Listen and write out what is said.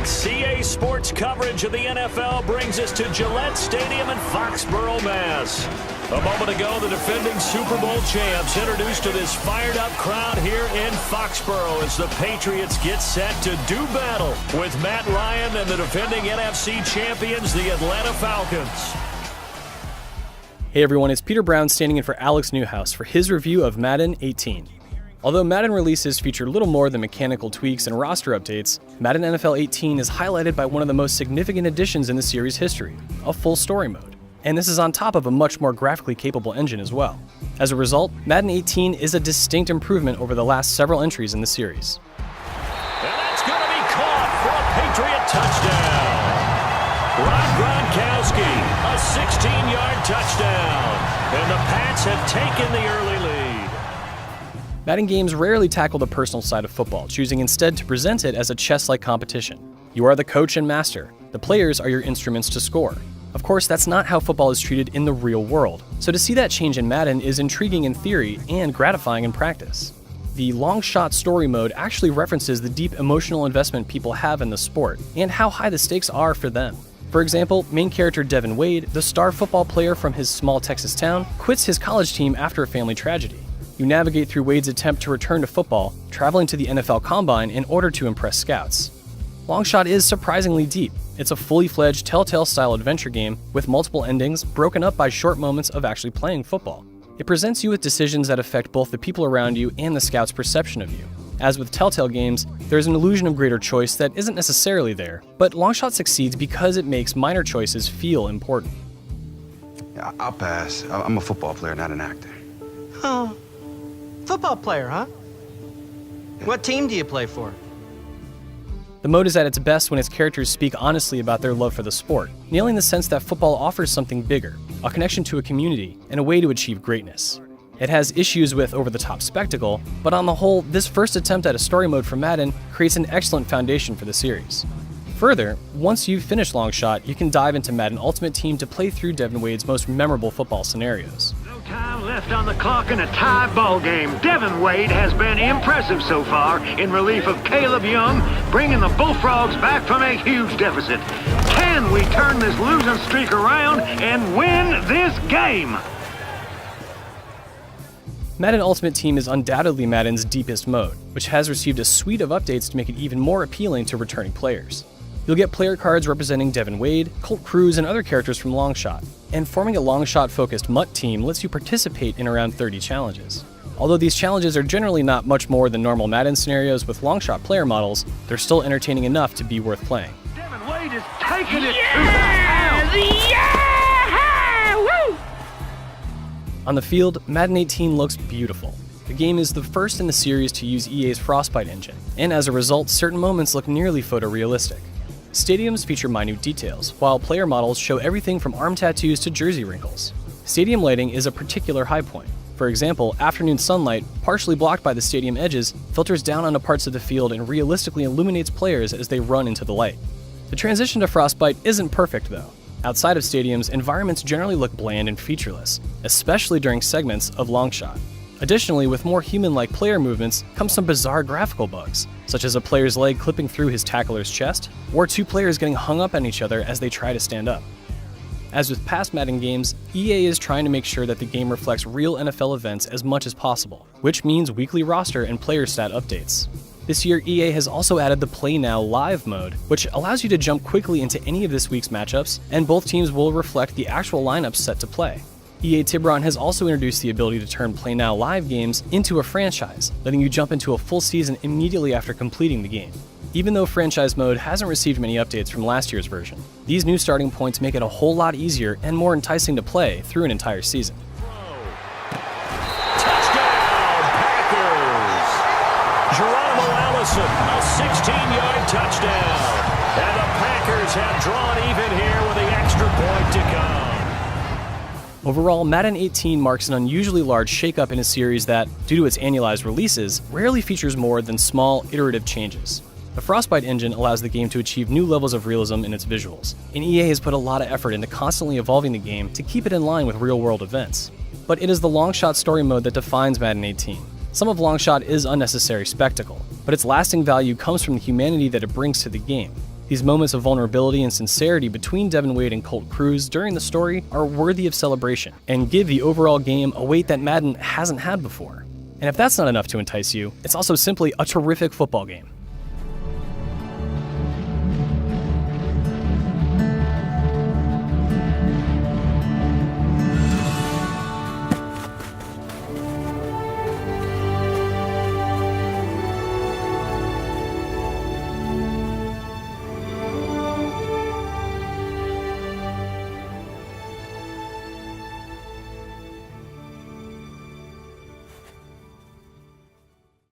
CA Sports coverage of the NFL brings us to Gillette Stadium in Foxborough, Mass. A moment ago, the defending Super Bowl champs introduced to this fired-up crowd here in Foxborough as the Patriots get set to do battle with Matt Ryan and the defending NFC champions, the Atlanta Falcons. Hey everyone, it's Peter Brown standing in for Alex Newhouse for his review of Madden 18. Although Madden releases feature little more than mechanical tweaks and roster updates, Madden NFL 18 is highlighted by one of the most significant additions in the series' history, a full story mode. And this is on top of a much more graphically capable engine as well. As a result, Madden 18 is a distinct improvement over the last several entries in the series. And that's going to be caught for a Patriot touchdown. Rob Gronkowski, a 16-yard touchdown. And the Pats have taken the early lead. Madden games rarely tackle the personal side of football, choosing instead to present it as a chess-like competition. You are the coach and master. The players are your instruments to score. Of course, that's not how football is treated in the real world, so to see that change in Madden is intriguing in theory and gratifying in practice. The long shot story mode actually references the deep emotional investment people have in the sport and how high the stakes are for them. For example, main character Devin Wade, the star football player from his small Texas town, quits his college team after a family tragedy. You navigate through Wade's attempt to return to football, traveling to the NFL Combine in order to impress scouts. Longshot is surprisingly deep. It's a fully fledged Telltale-style adventure game with multiple endings broken up by short moments of actually playing football. It presents you with decisions that affect both the people around you and the scout's perception of you. As with Telltale games, there's an illusion of greater choice that isn't necessarily there, but Longshot succeeds because it makes minor choices feel important. Yeah, I'll pass. I'm a football player, not an actor. Oh, football player, huh? What team do you play for? The mode is at its best when its characters speak honestly about their love for the sport, nailing the sense that football offers something bigger, a connection to a community, and a way to achieve greatness. It has issues with over-the-top spectacle, but on the whole, this first attempt at a story mode for Madden creates an excellent foundation for the series. Further, once you've finished Longshot, you can dive into Madden Ultimate Team to play through Devin Wade's most memorable football scenarios. No time left on the clock in a tie ball game. Devin Wade has been impressive so far in relief of Caleb Young, bringing the Bullfrogs back from a huge deficit. Can we turn this losing streak around and win this game? Madden Ultimate Team is undoubtedly Madden's deepest mode, which has received a suite of updates to make it even more appealing to returning players. You'll get player cards representing Devin Wade, Colt Cruz, and other characters from Longshot, and forming a Longshot-focused MUT team lets you participate in around 30 challenges. Although these challenges are generally not much more than normal Madden scenarios with Longshot player models, they're still entertaining enough to be worth playing. Devin Wade is taking it to the house! Yeah! Woo! On the field, Madden 18 looks beautiful. The game is the first in the series to use EA's Frostbite engine, and as a result, certain moments look nearly photorealistic. Stadiums feature minute details, while player models show everything from arm tattoos to jersey wrinkles. Stadium lighting is a particular high point. For example, afternoon sunlight, partially blocked by the stadium edges, filters down onto parts of the field and realistically illuminates players as they run into the light. The transition to Frostbite isn't perfect though. Outside of stadiums, environments generally look bland and featureless, especially during segments of Longshot. Additionally, with more human-like player movements come some bizarre graphical bugs, such as a player's leg clipping through his tackler's chest, or two players getting hung up on each other as they try to stand up. As with past Madden games, EA is trying to make sure that the game reflects real NFL events as much as possible, which means weekly roster and player stat updates. This year, EA has also added the Play Now Live mode, which allows you to jump quickly into any of this week's matchups, and both teams will reflect the actual lineups set to play. EA Tiburon has also introduced the ability to turn Play Now Live games into a franchise, letting you jump into a full season immediately after completing the game. Even though franchise mode hasn't received many updates from last year's version, these new starting points make it a whole lot easier and more enticing to play through an entire season. Touchdown, Packers! Geronimo Allison, a 16-yard touchdown. And the Packers have drawn even here with the extra point to come. Overall, Madden 18 marks an unusually large shakeup in a series that, due to its annualized releases, rarely features more than small, iterative changes. The Frostbite engine allows the game to achieve new levels of realism in its visuals, and EA has put a lot of effort into constantly evolving the game to keep it in line with real-world events. But it is the Longshot story mode that defines Madden 18. Some of Longshot is unnecessary spectacle, but its lasting value comes from the humanity that it brings to the game. These moments of vulnerability and sincerity between Devin Wade and Colt Cruz during the story are worthy of celebration and give the overall game a weight that Madden hasn't had before. And if that's not enough to entice you, it's also simply a terrific football game.